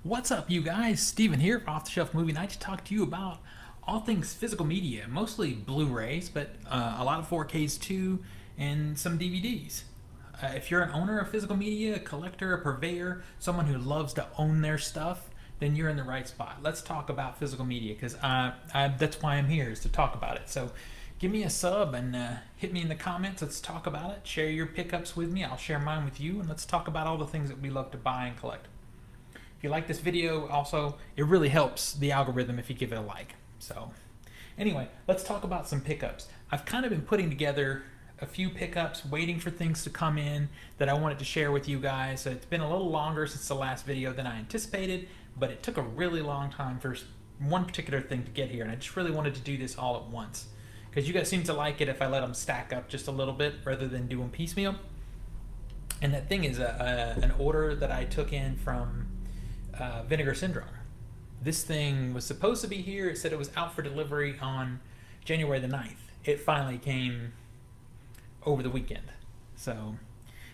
What's up, you guys? Steven here for Off the Shelf Movie Night to talk to you about all things physical media, mostly Blu-rays, but a lot of 4Ks too, and some DVDs. If you're an owner of physical media, a collector, a purveyor, someone who loves to own their stuff, then you're in the right spot. Let's talk about physical media because that's why I'm here, is to talk about it. So give me a sub and hit me in the comments. Let's talk about it. Share your pickups with me. I'll share mine with you, and let's talk about all the things that we love to buy and collect. If you like this video, also, it really helps the algorithm if you give it a like. So, anyway, let's talk about some pickups. I've kind of been putting together a few pickups, waiting for things to come in that I wanted to share with you guys. So it's been a little longer since the last video than I anticipated, but it took a really long time for one particular thing to get here, and I just really wanted to do this all at once. Because you guys seem to like it if I let them stack up just a little bit rather than do them piecemeal. And that thing is an order that I took in from Vinegar Syndrome. This thing was supposed to be here. It said it was out for delivery on January the 9th. It finally came over the weekend. So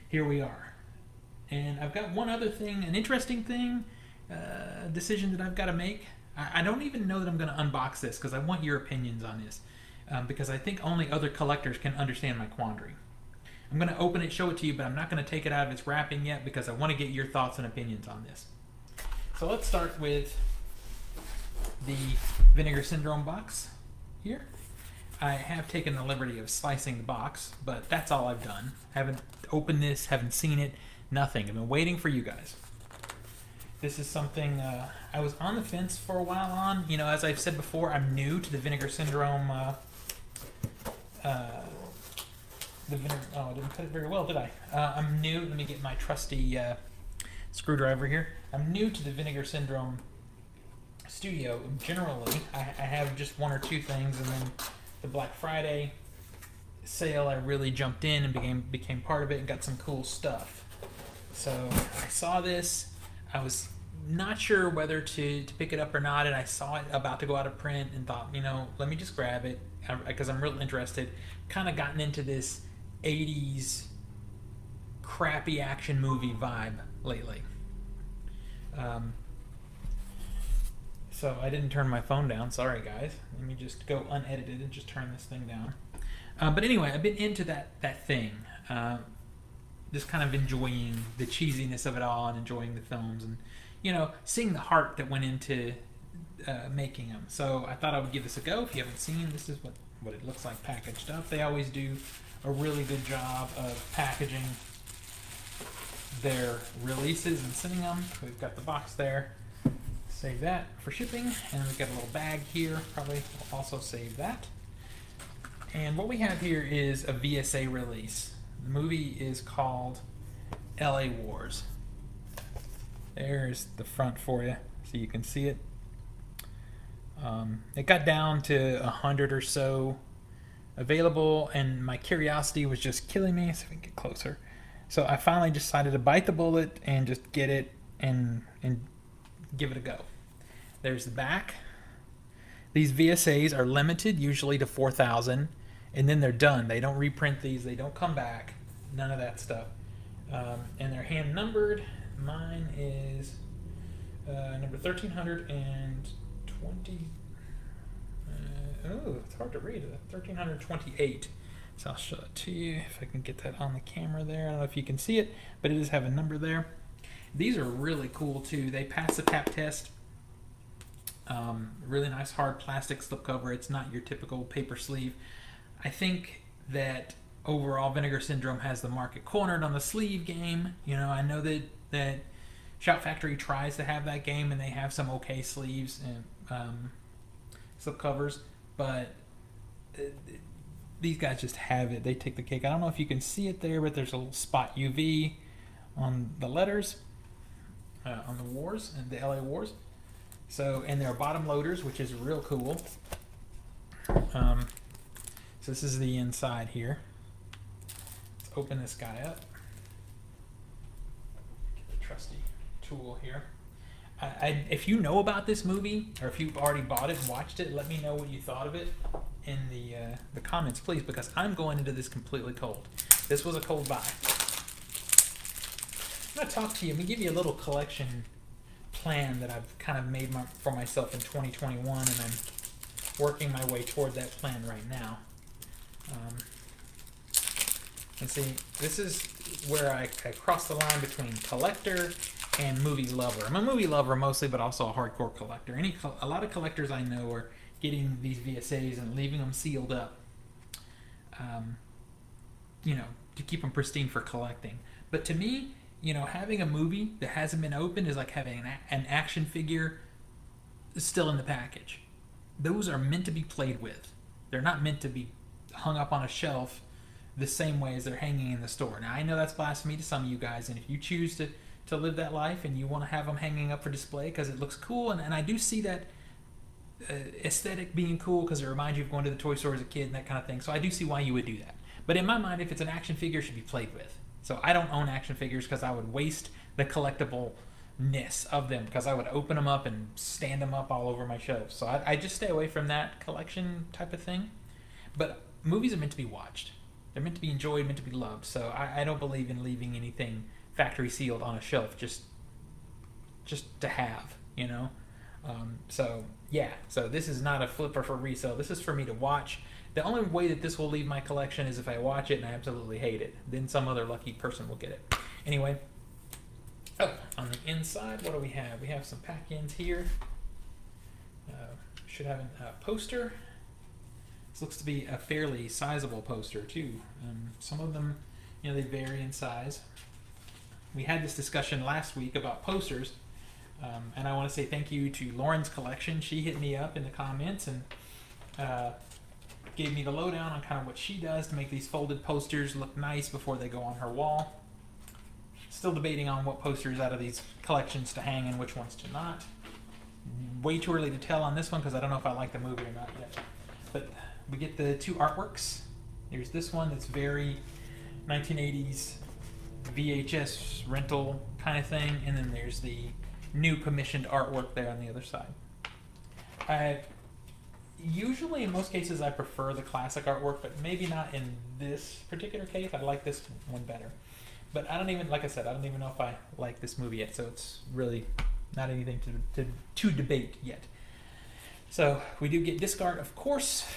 here we are. And I've got one other thing, an interesting thing, decision that I've got to make. I don't even know that I'm going to unbox this because I want your opinions on this. Because I think only other collectors can understand my quandary. I'm going to open it, show it to you, but I'm not going to take it out of its wrapping yet because I want to get your thoughts and opinions on this. So let's start with the Vinegar Syndrome box here. I have taken the liberty of slicing the box, but that's all I've done. Haven't opened this, haven't seen it, nothing. I've been waiting for you guys. This is something I was on the fence for a while on. You know, as I've said before, I'm new to the Vinegar Syndrome. I didn't cut it very well, did I? I'm new. Let me get my trusty screwdriver here. I'm new to the Vinegar Syndrome studio. Generally, I have just one or two things, and then the Black Friday sale, I really jumped in and became part of it and got some cool stuff. So I saw this. I was not sure whether to pick it up or not, and I saw it about to go out of print and thought, you know, let me just grab it because I'm real interested. Kind of gotten into this 80s crappy action movie vibe lately. So I didn't turn my phone down. Sorry, guys. Let me just go unedited and just turn this thing down. But anyway, I've been into that thing. Just kind of enjoying the cheesiness of it all and enjoying the films and, you know, seeing the heart that went into making them. So I thought I would give this a go. If you haven't seen, this is what it looks like packaged up. They always do a really good job of packaging their releases and sending them. We've got the box there. Save that for shipping. And we've got a little bag here. Probably will also save that. And what we have here is a VSA release. The movie is called LA Wars. There's the front for you so you can see it. It got down to 100 or so available, and my curiosity was just killing me. So we can get closer. So I finally decided to bite the bullet and just get it and give it a go. There's the back. These VSAs are limited usually to 4,000, and then they're done. They don't reprint these. They don't come back. None of that stuff. And they're hand numbered. Mine is number 1320. It's hard to read. 1328. So I'll show it to you if I can get that on the camera there. I don't know if you can see it, but it does have a number there. These are really cool too. They pass the tap test. Really nice hard plastic slipcover. It's not your typical paper sleeve. I think that overall Vinegar Syndrome has the market cornered on the sleeve game. You know, I know that Shout Factory tries to have that game, and they have some okay sleeves and slipcovers, but these guys just have it. They take the cake. I don't know if you can see it there, but there's a little spot UV on the letters, on the wars and the LA Wars. So, and they're bottom loaders, which is real cool. So this is the inside here. Let's open this guy up. Get the trusty tool here. If you know about this movie, or if you've already bought it and watched it, let me know what you thought of it in the comments, please, because I'm going into this completely cold. This was a cold buy. I'm going to talk to you. I'm going to give you a little collection plan that I've kind of made for myself in 2021, and I'm working my way toward that plan right now. And see, this is where I cross the line between collector and movie lover. I'm a movie lover mostly, but also a hardcore collector. A lot of collectors I know are getting these VSAs and leaving them sealed up, to keep them pristine for collecting. But to me, having a movie that hasn't been opened is like having an action figure still in the package. Those are meant to be played with. They're not meant to be hung up on a shelf the same way as they're hanging in the store. Now, I know that's blasphemy to some of you guys, and if you choose to live that life and you want to have them hanging up for display because it looks cool, and I do see that aesthetic being cool because it reminds you of going to the toy store as a kid and that kind of thing, so I do see why you would do that. But in my mind, if it's an action figure, it should be played with. So I don't own action figures because I would waste the collectibleness of them, because I would open them up and stand them up all over my shelves. So I just stay away from that collection type of thing. But movies are meant to be watched. They're meant to be enjoyed, meant to be loved. So I don't believe in leaving anything factory sealed on a shelf just to have, So this is not a flipper for resale. This is for me to watch. The only way that this will leave my collection is if I watch it and I absolutely hate it. Then some other lucky person will get it. Anyway, on the inside, what do we have? We have some pack-ins here. Should have a poster. This looks to be a fairly sizable poster too. Some of them, they vary in size. We had this discussion last week about posters, and I want to say thank you to Lauren's Collection. She hit me up in the comments and gave me the lowdown on kind of what she does to make these folded posters look nice before they go on her wall. Still debating on what posters out of these collections to hang and which ones to not. Way too early to tell on this one because I don't know if I like the movie or not yet. But we get the two artworks. There's this one that's very 1980s VHS rental kind of thing, and then there's the new commissioned artwork there on the other side. Usually, in most cases, I prefer the classic artwork, but maybe not in this particular case. I like this one better. But I don't even know if I like this movie yet, so it's really not anything to debate yet. So we do get disc art, of course,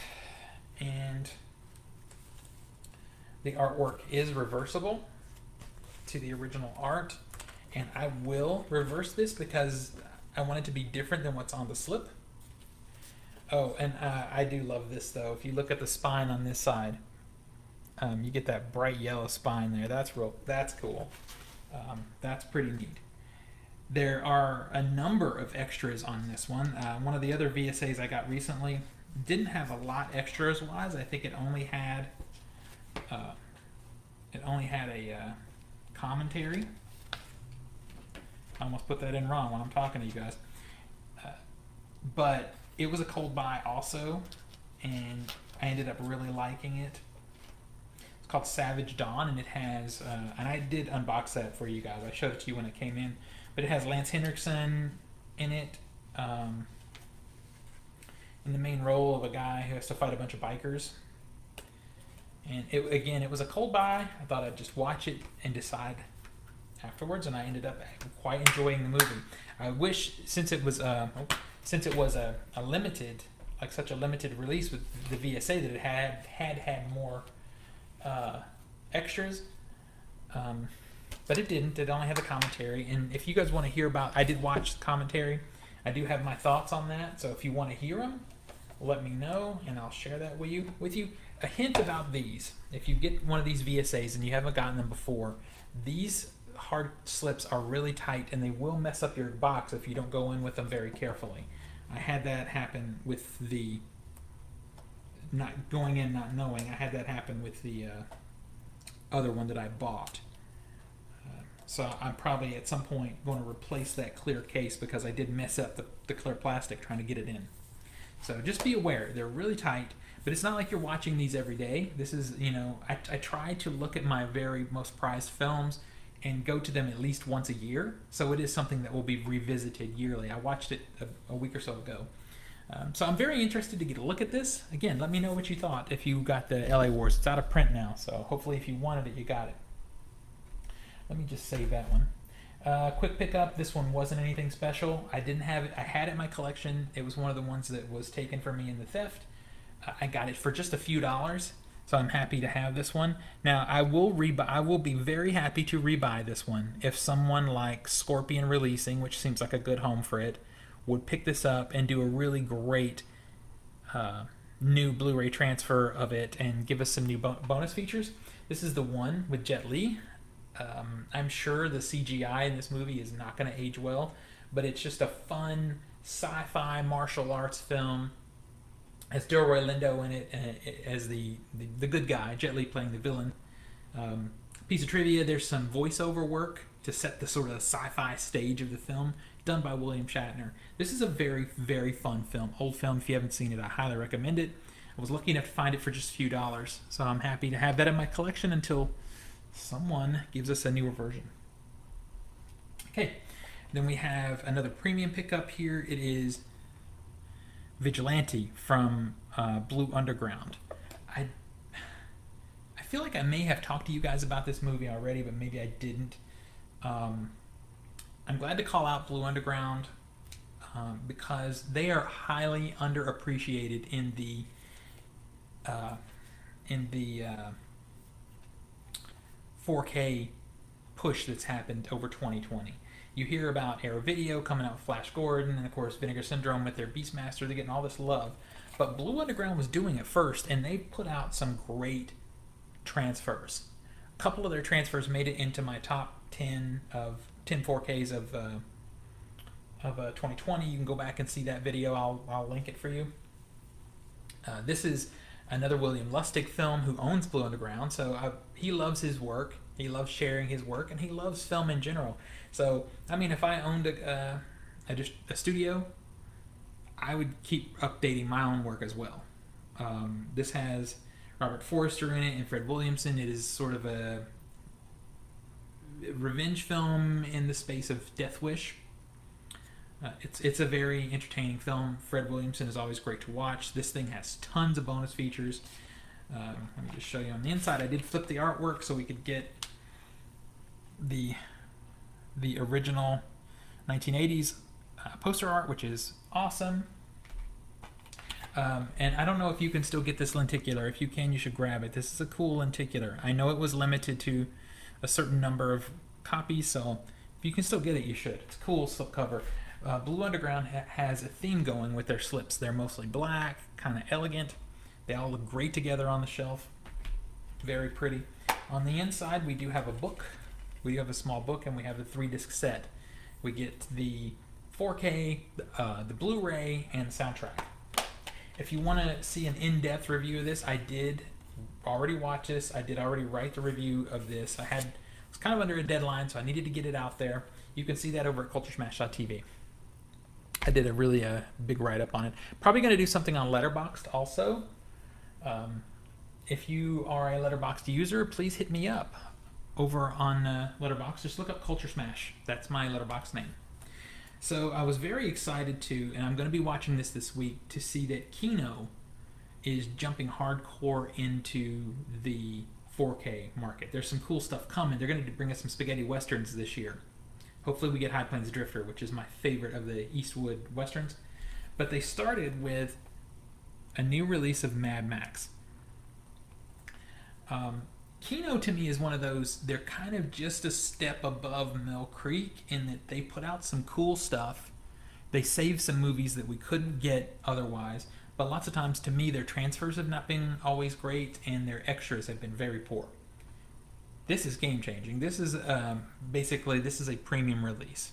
and the artwork is reversible to the original art, and I will reverse this because I want it to be different than what's on the slip. Oh, and I do love this though. If you look at the spine on this side, you get that bright yellow spine there. That's cool. That's pretty neat. There are a number of extras on this one. One of the other VSAs I got recently didn't have a lot extras wise. I think it only had a commentary. I almost put that in wrong when I'm talking to you guys. But it was a cold buy also, and I ended up really liking it. It's called Savage Dawn, and it has, and I did unbox that for you guys. I showed it to you when it came in, but it has Lance Henriksen in it, in the main role of a guy who has to fight a bunch of bikers. And it was a cold buy. I thought I'd just watch it and decide afterwards, and I ended up quite enjoying the movie. I wish, since it was a limited, like such a limited release with the VSA, that it had more extras, but it didn't. It only had the commentary. And if you guys want to hear about, I did watch the commentary. I do have my thoughts on that. So if you want to hear them, let me know, and I'll share that with you. A hint about these: if you get one of these VSAs and you haven't gotten them before, these hard slips are really tight, and they will mess up your box if you don't go in with them very carefully. I had that happen with the not going in, not knowing. I had that happen with the other one that I bought. So I'm probably at some point going to replace that clear case because I did mess up the clear plastic trying to get it in. So just be aware, they're really tight, but it's not like you're watching these every day. This is, I try to look at my very most prized films and go to them at least once a year. So it is something that will be revisited yearly. I watched it a week or so ago. So I'm very interested to get a look at this. Again, let me know what you thought if you got the LA Wars. It's out of print now, so hopefully if you wanted it, you got it. Let me just save that one. Quick pickup. This one wasn't anything special. I didn't have it. I had it in my collection. It was one of the ones that was taken from me in the theft. I got it for just a few dollars, so I'm happy to have this one. Now I will I will be very happy to rebuy this one if someone like Scorpion Releasing, which seems like a good home for it, would pick this up and do a really great new Blu-ray transfer of it and give us some new bonus features. This is the one with Jet Li. I'm sure the CGI in this movie is not going to age well, but it's just a fun sci-fi martial arts film. Has Delroy Lindo in it as the good guy, Jet Li playing the villain. Piece of trivia, there's some voiceover work to set the sort of sci-fi stage of the film, done by William Shatner. This is a very, very fun film. Old film, if you haven't seen it, I highly recommend it. I was lucky enough to find it for just a few dollars, so I'm happy to have that in my collection until someone gives us a newer version. Okay, then we have another premium pickup here. It is Vigilante from Blue Underground. I feel like I may have talked to you guys about this movie already, but maybe I didn't. I'm glad to call out Blue Underground because they are highly underappreciated in the 4K push that's happened over 2020. You hear about Arrow Video coming out with Flash Gordon, and of course Vinegar Syndrome with their Beastmaster. They're getting all this love, but Blue Underground was doing it first, and they put out some great transfers. A couple of their transfers made it into my top 10 of 10 4Ks of 2020. You can go back and see that video. I'll link it for you. This is another William Lustig film who owns Blue Underground, so he loves his work. He loves sharing his work, and he loves film in general. So, I mean, if I owned a studio, I would keep updating my own work as well. This has Robert Forster in it and Fred Williamson. It is sort of a revenge film in the space of Death Wish. It's a very entertaining film. Fred Williamson is always great to watch. This thing has tons of bonus features. Let me just show you on the inside. I did flip the artwork so we could get the original 1980s poster art, which is awesome. And I don't know if you can still get this lenticular. If you can, you should grab it. This is a cool lenticular. I know it was limited to a certain number of copies, so if you can still get it, you should. It's a cool slipcover. Blue Underground has a theme going with their slips. They're mostly black, kind of elegant. They all look great together on the shelf. Very pretty. On the inside, we do have a book. We do have a small book, and we have the 3-disc set. We get the 4K, the Blu-ray, and the soundtrack. If you want to see an in-depth review of this, I did already watch this. I did already write the review of this. I was kind of under a deadline, so I needed to get it out there. You can see that over at culturesmash.tv. I did a really big write-up on it. Probably going to do something on Letterboxd also. If you are a Letterboxd user, please hit me up over on Letterboxd. Just look up Culture Smash. That's my Letterboxd name. So I was very excited to, and I'm going to be watching this week, to see that Kino is jumping hardcore into the 4K market. There's some cool stuff coming. They're going to bring us some spaghetti westerns this year. Hopefully we get High Plains Drifter, which is my favorite of the Eastwood westerns. But they started with a new release of Mad Max. Kino to me is one of those, they're kind of just a step above Mill Creek in that they put out some cool stuff. They save some movies that we couldn't get otherwise. But lots of times, to me, their transfers have not been always great, and their extras have been very poor. This is game-changing. This is basically, this is a premium release.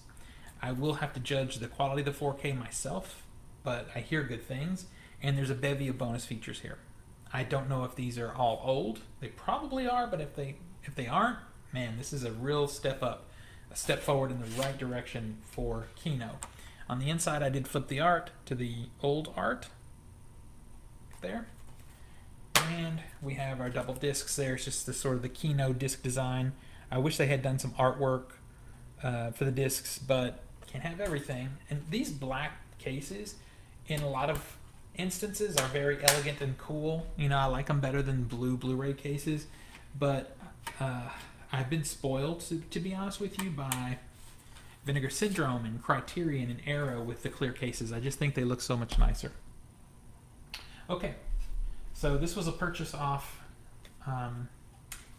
I will have to judge the quality of the 4K myself, but I hear good things, and there's a bevy of bonus features here. I don't know if these are all old. They probably are, but if they aren't, man, this is a real step up, a step forward in the right direction for Kino. On the inside, I did flip the art to the old art there. And we have our double discs there. It's just the sort of the Kino disc design. I wish they had done some artwork for the discs, but can't have everything. And these black cases, in a lot of instances, are very elegant and cool. You know, I like them better than blue Blu-ray cases, but I've been spoiled, to be honest with you, by Vinegar Syndrome and Criterion and Arrow with the clear cases. I just think they look so much nicer. Okay, so this was a purchase off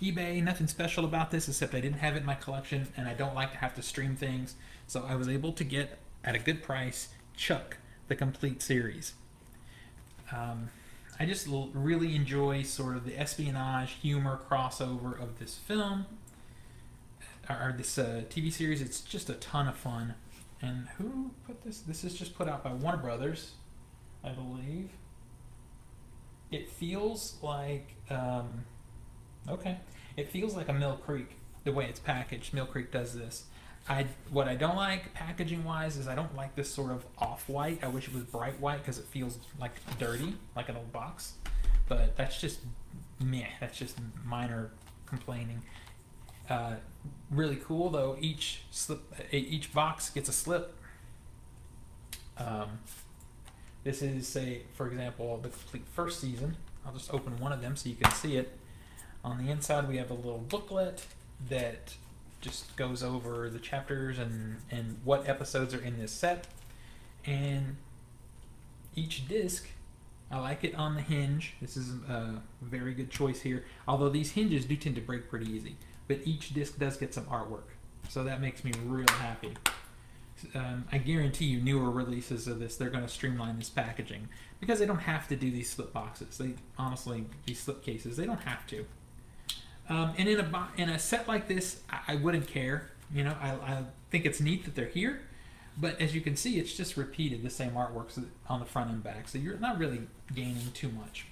eBay. Nothing special about this except I didn't have it in my collection, and I don't like to have to stream things, so I was able to get, at a good price, Chuck, the complete series. I just really enjoy sort of the espionage humor crossover of this film, or this TV series. It's just a ton of fun. And who put this? This is just put out by Warner Brothers, I believe. It feels like, okay, it feels like a Mill Creek, the way it's packaged. Mill Creek does this. What I don't like packaging wise is I don't like this sort of off-white. I wish it was bright white because it feels like dirty, like an old box. But that's just meh. That's just minor complaining. Really cool though. Each box gets a slip. This is, say, for example, the complete first season. I'll just open one of them so you can see it. On the inside, we have a little booklet that just goes over the chapters and what episodes are in this set. And each disc, I like it on the hinge. This is a very good choice here. Although these hinges do tend to break pretty easy. But each disc does get some artwork. So that makes me real happy. I guarantee you newer releases of this, they're going to streamline this packaging. Because they don't have to do these slip boxes. Honestly, these slip cases, they don't have to. And in a set like this, I wouldn't care. You know, I think it's neat that they're here, but as you can see, it's just repeated the same artworks on the front and back, so you're not really gaining too much.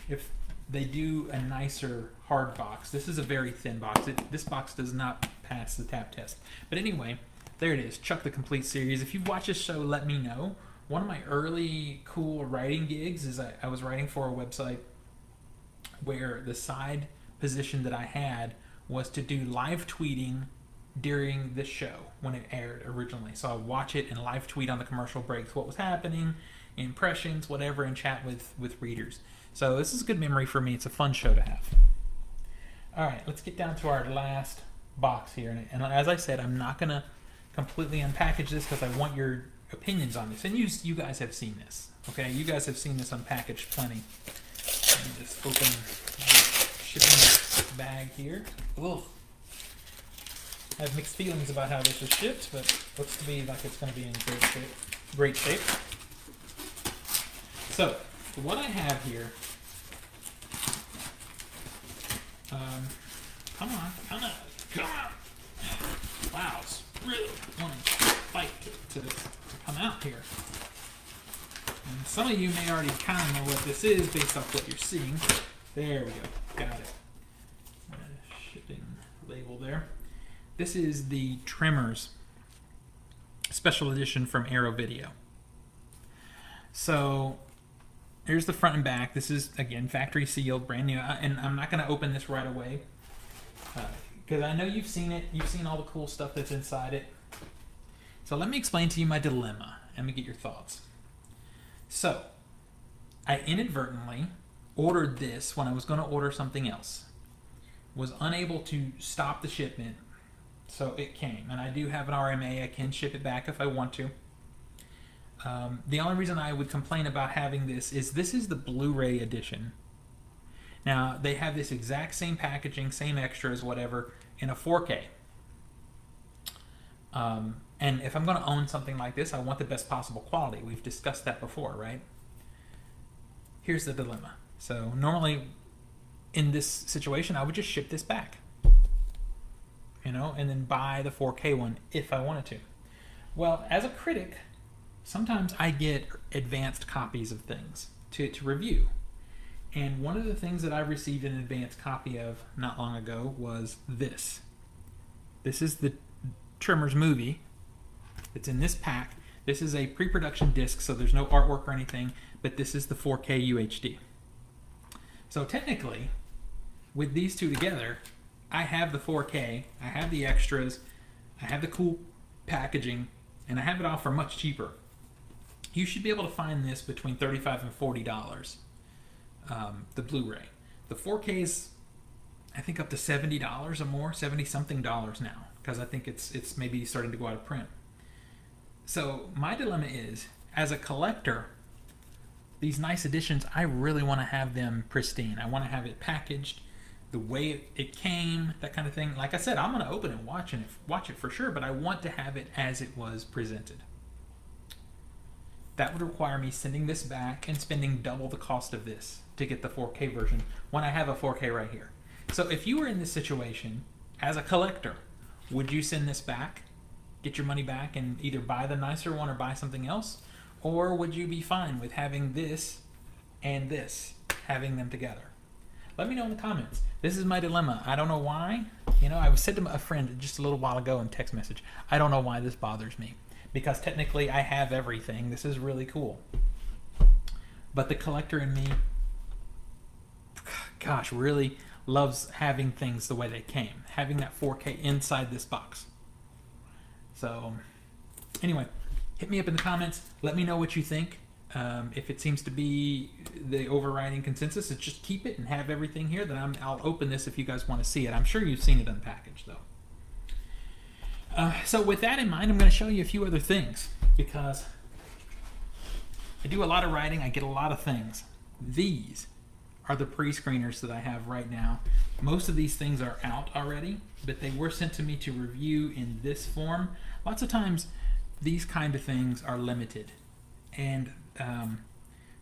If they do a nicer hard box, this is a very thin box. This box does not pass the tap test. But anyway, there it is, Chuck the Complete Series. If you've watched this show, let me know. One of my early cool writing gigs is I was writing for a website where the side position that I had was to do live tweeting during this show when it aired originally. So I watch it and live tweet on the commercial breaks what was happening, impressions, whatever, and chat with readers. So this is a good memory for me. It's a fun show to have. All right, let's get down to our last box here. And as I said, I'm not going to completely unpackage this because I want your opinions on this. And you guys have seen this, okay? You guys have seen this unpackaged plenty. Let me just open the shipping bag here. Ugh. I have mixed feelings about how this was shipped, but looks to be like it's going to be in great shape. So, what I have here, come on. Wow, it's really wanting to fight to come out here. And some of you may already kind of know what this is based off what you're seeing. There we go, got it. Shipping label there. This is the Tremors special edition from Arrow Video. So here's the front and back. This is, again, factory sealed, brand new. And I'm not going to open this right away because I know you've seen it. You've seen all the cool stuff that's inside it. So let me explain to you my dilemma. Let me get your thoughts. So I inadvertently ordered this when I was going to order something else. Was unable to stop the shipment. So it came, and I do have an RMA. I can ship it back if I want to. The only reason I would complain about having this is the Blu-ray edition. Now, they have this exact same packaging, same extras, whatever, in a 4K. And if I'm going to own something like this, I want the best possible quality. We've discussed that before, right? Here's the dilemma. So normally, in this situation, I would just ship this back. You know, and then buy the 4K one if I wanted to. Well, as a critic, sometimes I get advanced copies of things to review. And one of the things that I received an advanced copy of not long ago was this. This is the Tremors movie. It's in this pack. This is a pre-production disc, so there's no artwork or anything, but this is the 4K UHD. So technically, with these two together, I have the 4K, I have the extras, I have the cool packaging, and I have it all for much cheaper. You should be able to find this between $35 and $40, the Blu-ray. The 4K is, I think, up to $70 or more, 70-something dollars now. because I think it's maybe starting to go out of print. So my dilemma is, as a collector, these nice editions, I really want to have them pristine. I want to have it packaged the way it came, that kind of thing. Like I said, I'm going to open it and watch it for sure, but I want to have it as it was presented. That would require me sending this back and spending double the cost of this to get the 4K version when I have a 4K right here. So if you were in this situation as a collector, would you send this back, get your money back, and either buy the nicer one or buy something else? Or would you be fine with having this and this, having them together? Let me know in the comments. This is my dilemma. I don't know why. You know, I said to a friend just a little while ago in text message, I don't know why this bothers me. Because technically I have everything. This is really cool. But the collector in me, gosh, really loves having things the way they came. Having that 4K inside this box. So, anyway, hit me up in the comments. Let me know what you think. If it seems to be the overriding consensus, it's just keep it and have everything here. Then I'll open this if you guys want to see it. I'm sure you've seen it unpackaged, though. So with that in mind, I'm going to show you a few other things, because I do a lot of writing. I get a lot of things. These are the pre-screeners that I have right now. Most of these things are out already, but they were sent to me to review in this form. Lots of times these kind of things are limited, and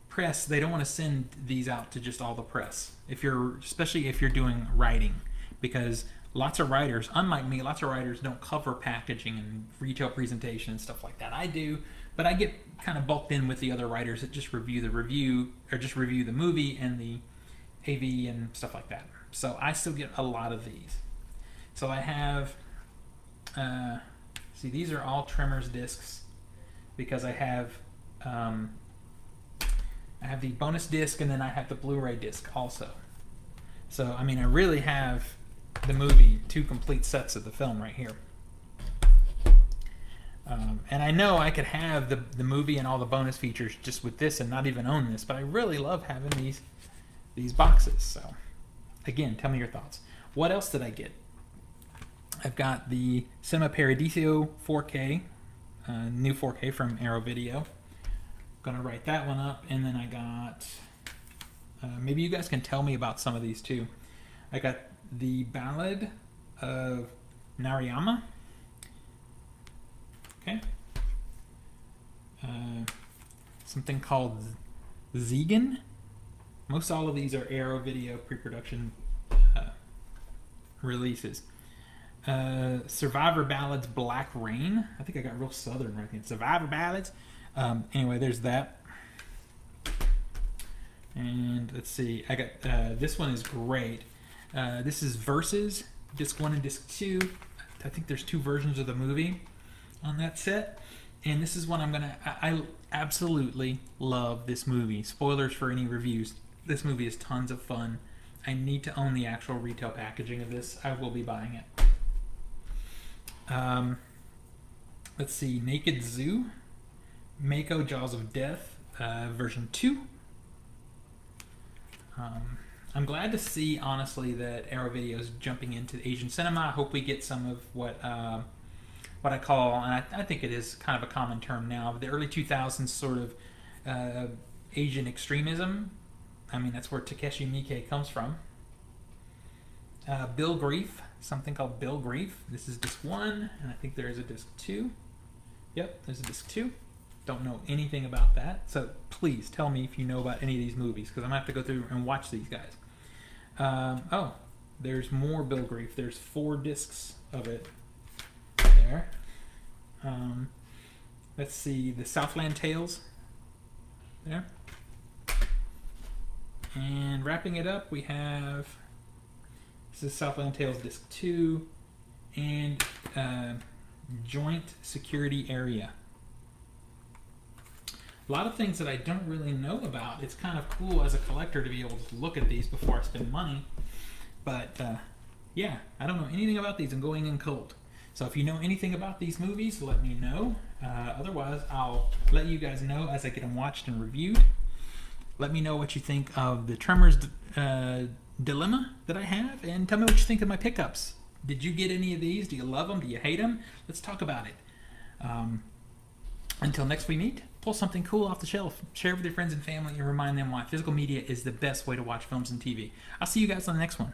press, they don't want to send these out to just all the press, especially if you're doing writing, because lots of writers, unlike me, lots of writers don't cover packaging and retail presentation and stuff like that. I do, but I get kind of bulked in with the other writers that just review the movie and the AV and stuff like that. So I still get a lot of these. So I have, see, these are all Tremors discs, because I have the bonus disc, and then I have the Blu-ray disc also. So I mean, I really have the movie, 2 complete sets of the film right here. And I know I could have the movie and all the bonus features just with this and not even own this, but I really love having these boxes. So again, tell me your thoughts. What else did I get? I've got the Cinema Paradiso 4K, new 4K from Arrow Video. Gonna write that one up, and then I got, maybe you guys can tell me about some of these too. I got the Ballad of Narayama. Okay. Something called Zegan. Most all of these are Arrow Video pre-production releases. Survivor Ballads Black Rain. I think I got real southern right here. Survivor Ballads. Anyway, there's that. And let's see. I got this one is great. This is Versus, disc 1 and disc 2. I think there's 2 versions of the movie on that set. And this is one I absolutely love this movie. Spoilers for any reviews. This movie is tons of fun. I need to own the actual retail packaging of this. I will be buying it. Let's see. Naked Zoo. Mako Jaws of Death, version 2. I'm glad to see, honestly, that Arrow Video is jumping into Asian cinema. I hope we get some of what I call, and I think it is kind of a common term now, the early 2000s sort of Asian extremism. I mean, that's where Takeshi Miike comes from. Bill Grief, something called Bill Grief. This is disc 1, and I think there is a disc 2. Yep, there's a disc 2. Don't know anything about that, so please tell me if you know about any of these movies, because I'm going to have to go through and watch these guys. Oh, there's more Bill Grief. There's 4 discs of it there. Let's see, the Southland Tales there. And wrapping it up, we have, this is Southland Tales disc 2 and Joint Security Area. A lot of things that I don't really know about. It's kind of cool as a collector to be able to look at these before I spend money. But yeah, I don't know anything about these. I'm going in cold. So if you know anything about these movies, let me know. Otherwise, I'll let you guys know as I get them watched and reviewed. Let me know what you think of the Tremors dilemma that I have, and tell me what you think of my pickups. Did you get any of these? Do you love them? Do you hate them? Let's talk about it. Until next we meet, pull something cool off the shelf, share it with your friends and family, and remind them why physical media is the best way to watch films and TV. I'll see you guys on the next one.